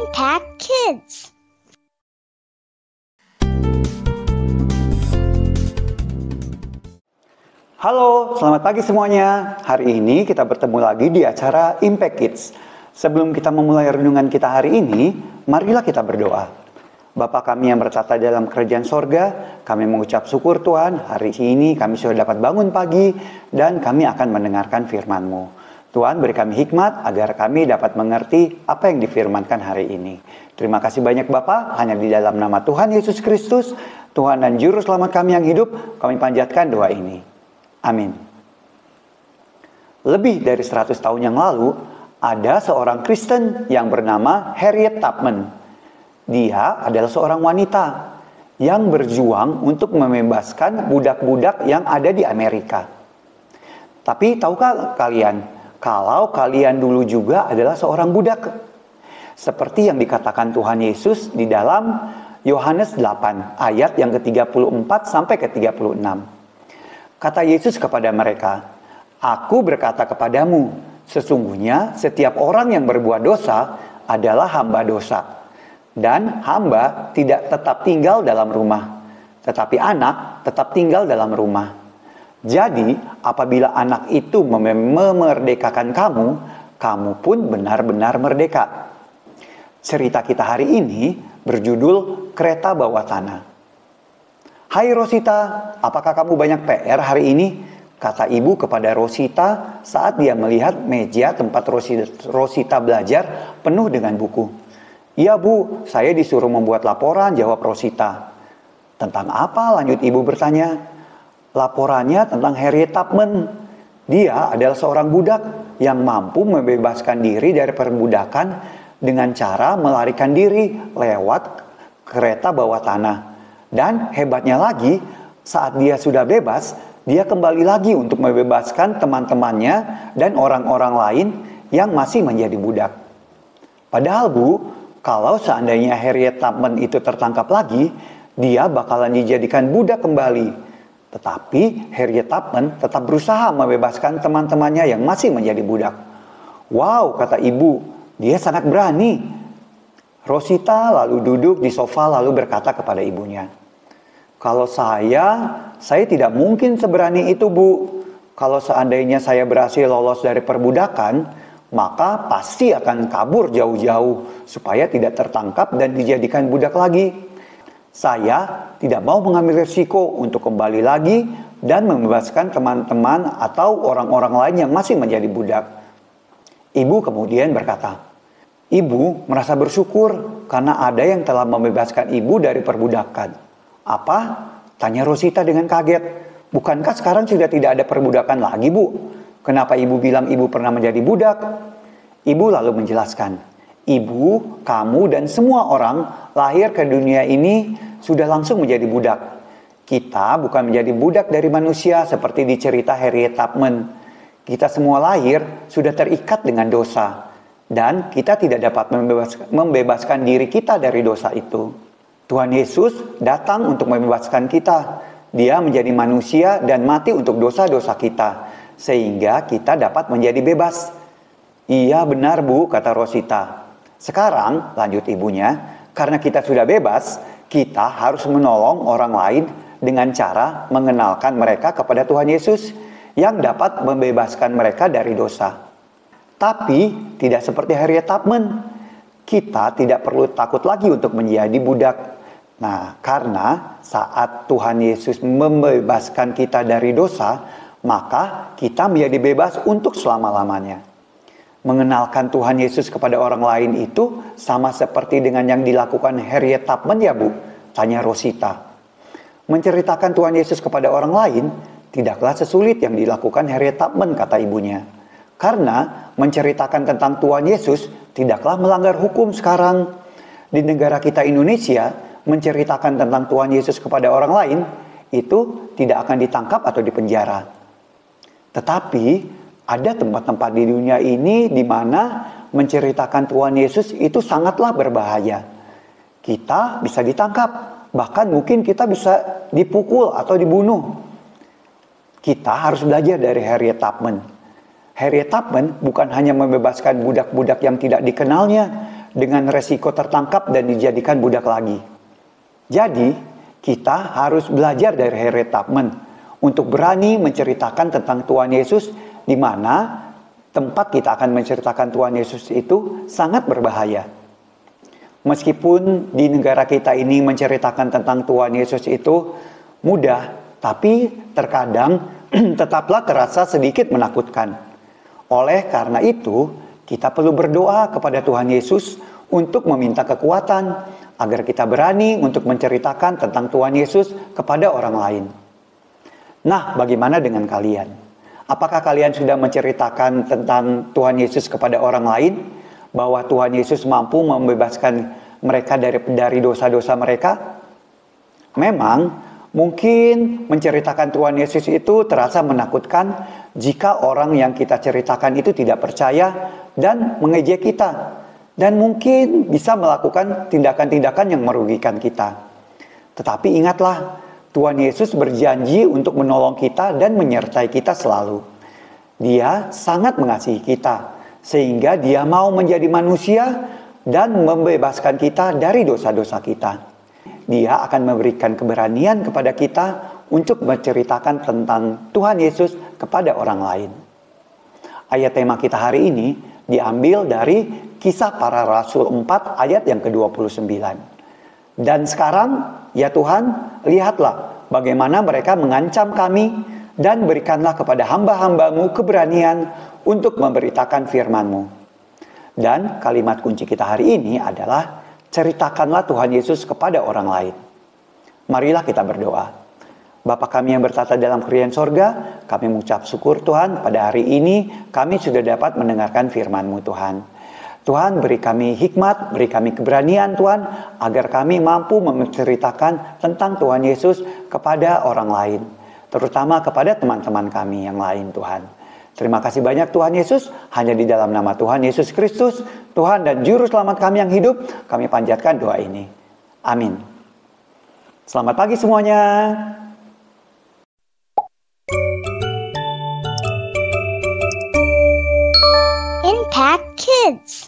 Impact Kids. Halo, selamat pagi semuanya. Hari ini kita bertemu lagi di acara Impact Kids. Sebelum kita memulai renungan kita hari ini, marilah kita berdoa. Bapa kami yang bertata dalam kerajaan sorga, kami mengucap syukur Tuhan, hari ini kami sudah dapat bangun pagi dan kami akan mendengarkan firman-Mu. Tuhan beri kami hikmat agar kami dapat mengerti apa yang difirmankan hari ini. Terima kasih banyak Bapa, hanya di dalam nama Tuhan Yesus Kristus, Tuhan dan Juru Selamat kami yang hidup, kami panjatkan doa ini. Amin. Lebih dari 100 tahun yang lalu, ada seorang Kristen yang bernama Harriet Tubman. Dia adalah seorang wanita yang berjuang untuk membebaskan budak-budak yang ada di Amerika. Tapi tahukah kalian, kalau kalian dulu juga adalah seorang budak? Seperti yang dikatakan Tuhan Yesus di dalam Yohanes 8 ayat yang ke-34 sampai ke-36. Kata Yesus kepada mereka, "Aku berkata kepadamu, sesungguhnya setiap orang yang berbuat dosa adalah hamba dosa. Dan hamba tidak tetap tinggal dalam rumah, tetapi anak tetap tinggal dalam rumah. Jadi, apabila anak itu memerdekakan kamu, kamu pun benar-benar merdeka." Cerita kita hari ini berjudul Kereta Bawah Tanah. "Hai Rosita, apakah kamu banyak PR hari ini?" kata ibu kepada Rosita saat dia melihat meja tempat Rosita belajar penuh dengan buku. "Iya Bu, saya disuruh membuat laporan," jawab Rosita. "Tentang apa?" lanjut ibu bertanya. "Laporannya tentang Harriet Tubman. Dia adalah seorang budak yang mampu membebaskan diri dari perbudakan dengan cara melarikan diri lewat kereta bawah tanah. Dan hebatnya lagi, saat dia sudah bebas, dia kembali lagi untuk membebaskan teman-temannya dan orang-orang lain yang masih menjadi budak. Padahal Bu, kalau seandainya Harriet Tubman itu tertangkap lagi, dia bakalan dijadikan budak kembali. Tetapi Harriet Tubman tetap berusaha membebaskan teman-temannya yang masih menjadi budak." "Wow," kata ibu, "dia sangat berani." Rosita lalu duduk di sofa lalu berkata kepada ibunya, Kalau saya tidak mungkin seberani itu Bu. Kalau seandainya saya berhasil lolos dari perbudakan, maka pasti akan kabur jauh-jauh supaya tidak tertangkap dan dijadikan budak lagi. Saya tidak mau mengambil risiko untuk kembali lagi dan membebaskan teman-teman atau orang-orang lain yang masih menjadi budak." Ibu kemudian berkata, "Ibu merasa bersyukur karena ada yang telah membebaskan ibu dari perbudakan." "Apa?" tanya Rosita dengan kaget. "Bukankah sekarang sudah tidak ada perbudakan lagi Bu? Kenapa ibu bilang ibu pernah menjadi budak?" Ibu lalu menjelaskan, "Ibu, kamu dan semua orang lahir ke dunia ini sudah langsung menjadi budak. Kita bukan menjadi budak dari manusia seperti di cerita Harriet Tubman. Kita semua lahir sudah terikat dengan dosa. Dan kita tidak dapat membebaskan diri kita dari dosa itu. Tuhan Yesus datang untuk membebaskan kita. Dia menjadi manusia dan mati untuk dosa-dosa kita. Sehingga kita dapat menjadi bebas." "Iya benar Bu," kata Rosita. "Sekarang," lanjut ibunya, "karena kita sudah bebas, kita harus menolong orang lain dengan cara mengenalkan mereka kepada Tuhan Yesus yang dapat membebaskan mereka dari dosa." Tapi tidak seperti Harriet Tubman. Kita tidak perlu takut lagi untuk menjadi budak. Nah, karena saat Tuhan Yesus membebaskan kita dari dosa, maka kita menjadi bebas untuk selama-lamanya. Mengenalkan Tuhan Yesus kepada orang lain itu sama seperti dengan yang dilakukan Harriet Tubman ya Bu? Tanya Rosita. Menceritakan Tuhan Yesus kepada orang lain tidaklah sesulit yang dilakukan Harriet Tubman, kata ibunya. Karena menceritakan tentang Tuhan Yesus tidaklah melanggar hukum sekarang. Di negara kita Indonesia, menceritakan tentang Tuhan Yesus kepada orang lain itu tidak akan ditangkap atau dipenjara. Tetapi ada tempat-tempat di dunia ini di mana menceritakan Tuhan Yesus itu sangatlah berbahaya. Kita bisa ditangkap, bahkan mungkin kita bisa dipukul atau dibunuh. Kita harus belajar dari Harriet Tubman. Harriet Tubman bukan hanya membebaskan budak-budak yang tidak dikenalnya, dengan resiko tertangkap dan dijadikan budak lagi. Jadi, kita harus belajar dari Harriet Tubman untuk berani menceritakan tentang Tuhan Yesus, di mana tempat kita akan menceritakan Tuhan Yesus itu sangat berbahaya. Meskipun di negara kita ini menceritakan tentang Tuhan Yesus itu mudah, tapi terkadang tetaplah terasa sedikit menakutkan. Oleh karena itu, kita perlu berdoa kepada Tuhan Yesus untuk meminta kekuatan agar kita berani untuk menceritakan tentang Tuhan Yesus kepada orang lain. Nah, bagaimana dengan kalian? Apakah kalian sudah menceritakan tentang Tuhan Yesus kepada orang lain? Bahwa Tuhan Yesus mampu membebaskan mereka dari dosa-dosa mereka? Memang, mungkin menceritakan Tuhan Yesus itu terasa menakutkan jika orang yang kita ceritakan itu tidak percaya dan mengejek kita. Dan mungkin bisa melakukan tindakan-tindakan yang merugikan kita. Tetapi ingatlah, Tuhan Yesus berjanji untuk menolong kita dan menyertai kita selalu. Dia sangat mengasihi kita, sehingga Dia mau menjadi manusia dan membebaskan kita dari dosa-dosa kita. Dia akan memberikan keberanian kepada kita untuk menceritakan tentang Tuhan Yesus kepada orang lain. Ayat tema kita hari ini diambil dari Kisah Para Rasul 4 ayat yang ke-29. Dan sekarang, ya Tuhan, lihatlah bagaimana mereka mengancam kami, dan berikanlah kepada hamba-hambamu keberanian untuk memberitakan firman-Mu. Dan kalimat kunci kita hari ini adalah, ceritakanlah Tuhan Yesus kepada orang lain. Marilah kita berdoa. Bapa kami yang bertata dalam kerajaan sorga, kami mengucap syukur Tuhan, pada hari ini kami sudah dapat mendengarkan firman-Mu Tuhan. Tuhan, beri kami hikmat, beri kami keberanian Tuhan, agar kami mampu menceritakan tentang Tuhan Yesus kepada orang lain, terutama kepada teman-teman kami yang lain Tuhan. Terima kasih banyak Tuhan Yesus, hanya di dalam nama Tuhan Yesus Kristus, Tuhan dan Juru Selamat kami yang hidup, kami panjatkan doa ini. Amin. Selamat pagi semuanya. Impact Kids.